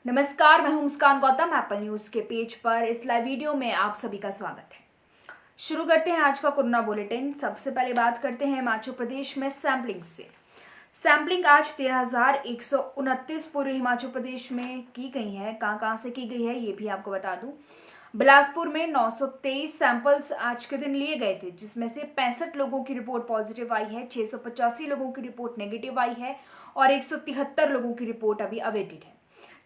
नमस्कार, मैं हूं मुस्कान गौतम। एप्पल न्यूज के पेज पर इस लाइव वीडियो में आप सभी का स्वागत है। शुरू करते हैं आज का कोरोना बुलेटिन। सबसे पहले बात करते हैं हिमाचल प्रदेश में सैंपलिंग से। सैंपलिंग आज 13,129 पूरे हिमाचल प्रदेश में की गई है। कहां से की गई है ये भी आपको बता दूं। बिलासपुर में 923 सैंपल्स आज के दिन लिए गए थे, जिसमें से 65 लोगों की रिपोर्ट पॉजिटिव आई है, 685 लोगों की रिपोर्ट नेगेटिव आई है और 173 लोगों की रिपोर्ट अभी अवेटेड है।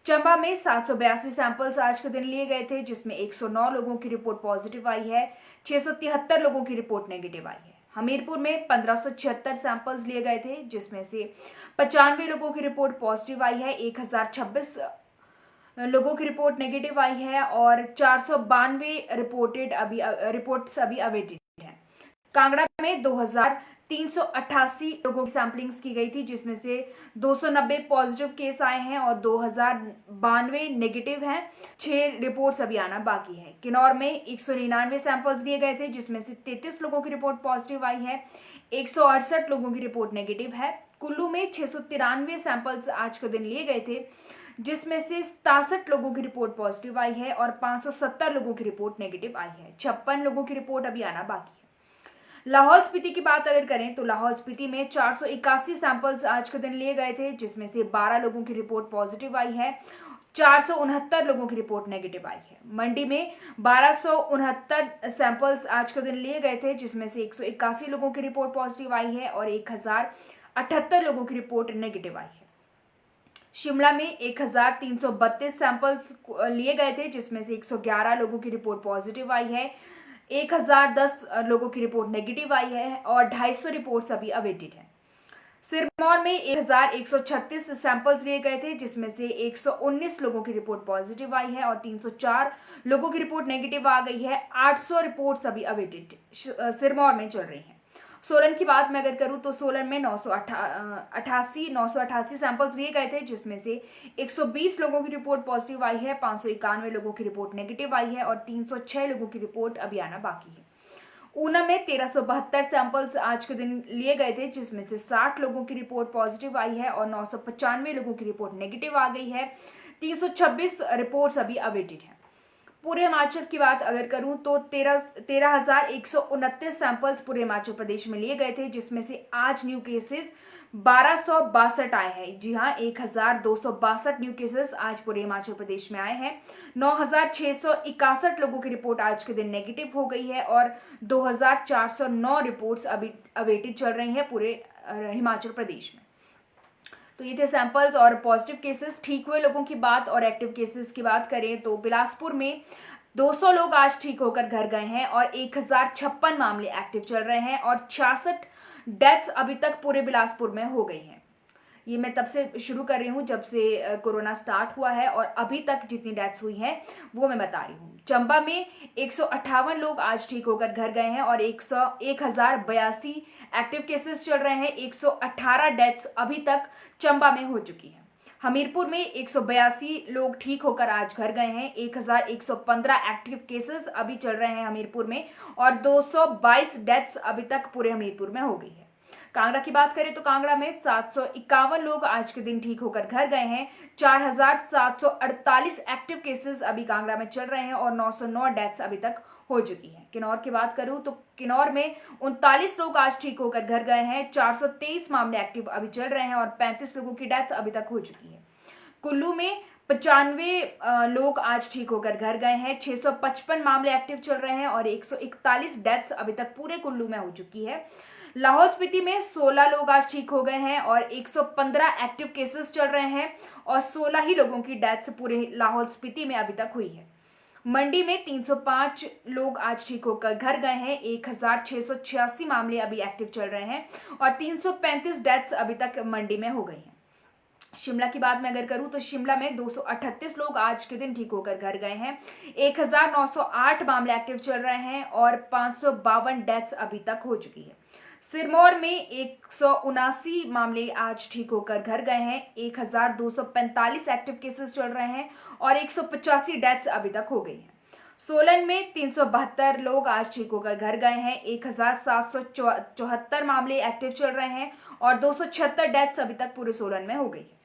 चंबा में 782 सैंपल्स आज के दिन लिए गए थे, जिसमें 109 लोगों की रिपोर्ट पॉजिटिव आई है, 673 लोगों की रिपोर्ट नेगेटिव आई है। हमीरपुर में 1576 सैंपल्स लिए गए थे, जिसमें से 95 लोगों की रिपोर्ट पॉजिटिव आई है, 1026 लोगों की रिपोर्ट नेगेटिव आई है और 492 रिपोर्ट्स अभी अवेटेड है। कांगड़ा में 2388 लोगों की सैंपलिंग्स की गई थी, जिसमें से 290 पॉजिटिव केस आए हैं और 2092 नेगेटिव हैं। 6 रिपोर्ट्स अभी आना बाकी है। किन्नौर में 199 सैंपल्स लिए गए थे, जिसमें से 33 लोगों की रिपोर्ट पॉजिटिव आई है, 168 लोगों की रिपोर्ट नेगेटिव है। कुल्लू में 693 सैंपल्स आज के दिन लिए गए थे, जिसमें से 67 लोगों की रिपोर्ट पॉजिटिव आई है और 570 लोगों की रिपोर्ट नेगेटिव आई है। 56 लोगों की रिपोर्ट अभी आना बाकी है। लाहौल स्पीति की बात अगर करें तो लाहौल स्पीति में 481 सैंपल्स आज के दिन लिए गए थे, जिसमें से 12 लोगों की रिपोर्ट पॉजिटिव आई है, 469 लोगों की रिपोर्ट नेगेटिव आई है। मंडी में 1269 सैंपल्स आज के दिन लिए गए थे, जिसमें से 181 लोगों की रिपोर्ट पॉजिटिव आई है और 1078 लोगों की रिपोर्ट नेगेटिव आई है। शिमला में 1332 सैंपल्स लिए गए थे, जिसमें से 111 लोगों की रिपोर्ट पॉजिटिव आई है, 1010 लोगों की रिपोर्ट नेगेटिव आई है और 250 रिपोर्ट्स अभी अवेटेड है। सिरमौर में 1136 सैंपल्स लिए गए थे, जिसमें से 119 लोगों की रिपोर्ट पॉजिटिव आई है और 304 लोगों की रिपोर्ट नेगेटिव आ गई है। 800 रिपोर्ट्स अभी अवेटेड सिरमौर में चल रही हैं। सोलन की बात मैं अगर करूं तो सोलन में 988 सैंपल्स लिए गए थे, जिसमें से 120 लोगों की रिपोर्ट पॉजिटिव आई है, 591 लोगों की रिपोर्ट नेगेटिव आई है और 306 लोगों की रिपोर्ट अभी आना बाकी है। ऊना में 1372 सैंपल्स आज के दिन लिए गए थे, जिसमें से 60 लोगों की रिपोर्ट पॉजिटिव आई है और 995 लोगों की रिपोर्ट नेगेटिव आ गई है। 326 रिपोर्ट्स अभी अवेटेड है। पूरे हिमाचल की बात अगर करूं तो 13,129 सैंपल्स पूरे हिमाचल प्रदेश में लिए गए थे, जिसमें से आज न्यू केसेस 1262 आए हैं। जी हाँ, 1262 न्यू केसेस आज पूरे हिमाचल प्रदेश में आए हैं। 9,661 लोगों की रिपोर्ट आज के दिन नेगेटिव हो गई है और 2,409 रिपोर्ट्स अभी अवेटेड चल रही हैं पूरे हिमाचल प्रदेश में। तो ये थे सैंपल्स और पॉजिटिव केसेस। ठीक हुए लोगों की बात और एक्टिव केसेस की बात करें तो बिलासपुर में 200 लोग आज ठीक होकर घर गए हैं और 1056 मामले एक्टिव चल रहे हैं और 66 डेथ्स अभी तक पूरे बिलासपुर में हो गई हैं। ये मैं तब से शुरू कर रही हूँ जब से कोरोना स्टार्ट हुआ है और अभी तक जितनी डेथ्स हुई हैं वो मैं बता रही हूँ। चंबा में 158 लोग आज ठीक होकर घर गए हैं और 1082 एक्टिव केसेस चल रहे हैं। 118 डेथ्स अभी तक चंबा में हो चुकी है। हमीरपुर में 182 लोग ठीक होकर आज घर गए हैं। 1115 एक्टिव केसेस अभी चल रहे हैं हमीरपुर में और 222 डेथ्स अभी तक पूरे हमीरपुर में हो गई है। कांगड़ा की बात करें तो कांगड़ा में 751 लोग आज के दिन ठीक होकर घर गए हैं। 4748 एक्टिव केसेस अभी कांगड़ा में चल रहे हैं और 909 डेथ्स अभी तक हो चुकी है। किन्नौर की बात करूं तो किन्नौर में 39 लोग आज ठीक होकर घर गए हैं। 423 मामले एक्टिव अभी चल रहे हैं और 35 लोगों की डेथ अभी तक हो चुकी है। कुल्लू में 95 लोग आज ठीक होकर घर गए हैं। 655 मामले एक्टिव चल रहे हैं और 141 डेथ्स अभी तक पूरे कुल्लू में हो चुकी है। लाहौल स्पीति में 16 लोग आज ठीक हो गए हैं और 115 एक्टिव केसेस चल रहे हैं और 16 ही लोगों की डेथ्स पूरे लाहौल स्पीति में अभी तक हुई है। मंडी में 305 लोग आज ठीक होकर घर गए हैं। 1686 मामले अभी एक्टिव चल रहे हैं और 335 डेथ्स अभी तक मंडी में हो गई हैं। शिमला की बात मैं अगर करूं तो शिमला में 238 लोग आज के दिन ठीक होकर घर गए हैं। 1908 मामले एक्टिव चल रहे हैं और 552 डेथ्स अभी तक हो चुकी है। सिरमौर में 179 मामले आज ठीक होकर घर गए हैं। 1245 एक्टिव केसेस चल रहे हैं और 185 डेथ्स अभी तक हो गई हैं। सोलन में 372 लोग आज ठीक होकर घर गए हैं। 1774 मामले एक्टिव चल रहे हैं और 276 डेथ्स अभी तक पूरे सोलन में हो गई है।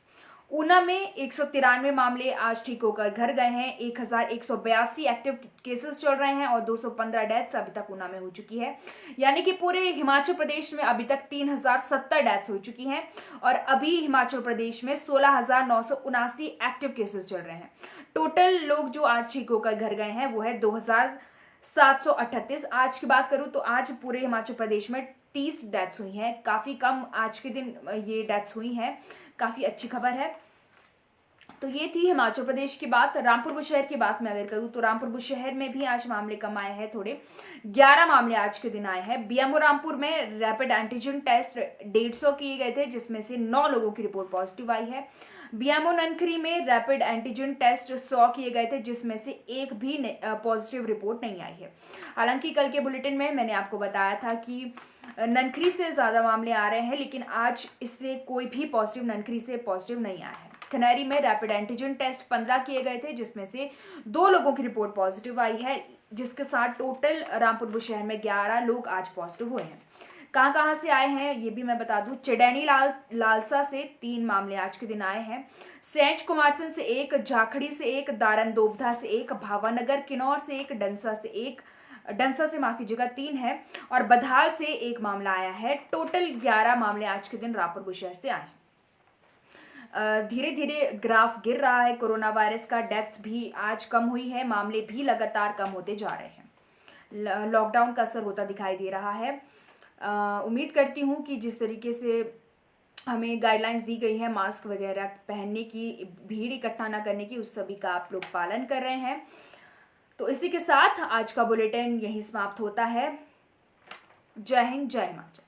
ऊना में 193 मामले आज ठीक होकर घर गए हैं। 1182 एक्टिव केसेस चल रहे हैं और 215 डेथ्स अभी तक ऊना में हो चुकी है। यानी कि पूरे हिमाचल प्रदेश में अभी तक 3070 डेथ्स हो चुकी हैं और अभी हिमाचल प्रदेश में 16,979 एक्टिव केसेस चल रहे हैं। टोटल लोग जो आज ठीक होकर घर गए हैं वो है 2738। आज की बात करूं तो आज पूरे हिमाचल प्रदेश में 30 डेथ्स हुई हैं। काफी कम आज के दिन ये डेथ्स हुई हैं, काफी अच्छी खबर है। तो ये थी हिमाचल प्रदेश की बात। रामपुर बुशहर की बात मैं अगर करूं तो रामपुर बुशहर में भी आज मामले कम आए हैं, थोड़े 11 मामले आज के दिन आए हैं। बीएमओ रामपुर में रैपिड एंटीजन टेस्ट 150 किए गए थे, जिसमें से 9 लोगों की रिपोर्ट पॉजिटिव आई है। बीएमओ ननखरी में रैपिड एंटीजन टेस्ट 100 किए गए थे, जिसमें से एक भी पॉजिटिव रिपोर्ट नहीं आई है। हालांकि कल के बुलेटिन में मैंने आपको बताया था कि ननखरी से ज्यादा मामले आ रहे हैं, लेकिन आज इससे कोई भी पॉजिटिव ननखरी से पॉजिटिव नहीं आया है। खनैरी में रैपिड एंटीजन टेस्ट 15 किए गए थे, जिसमें से 2 लोगों की रिपोर्ट पॉजिटिव आई है, जिसके साथ टोटल रामपुर बुशहर में 11 लोग आज पॉजिटिव हुए हैं। कहाँ से आए हैं ये भी मैं बता दूं। चडैनी लालसा से 3 मामले आज के दिन आए हैं। सैंज कुमारसन से 1, झाखड़ी से 1, दारन दोबधा से 1, भावानगर किन्नौर से 1, डंसा से माफ कीजिएगा 3 है और बधाल से 1 मामला आया है। टोटल 11 मामले आज के दिन रामपुर बुशहर से आए हैं। धीरे धीरे ग्राफ गिर रहा है कोरोना वायरस का। डेथ्स भी आज कम हुई है, मामले भी लगातार कम होते जा रहे हैं। लॉकडाउन का असर होता दिखाई दे रहा है। उम्मीद करती हूँ कि जिस तरीके से हमें गाइडलाइंस दी गई है मास्क वगैरह पहनने की, भीड़ इकट्ठा ना करने की, उस सभी का आप लोग पालन कर रहे हैं। तो इसी के साथ आज का बुलेटिन यहीं समाप्त होता है। जय हिंद, जय हिमाचल।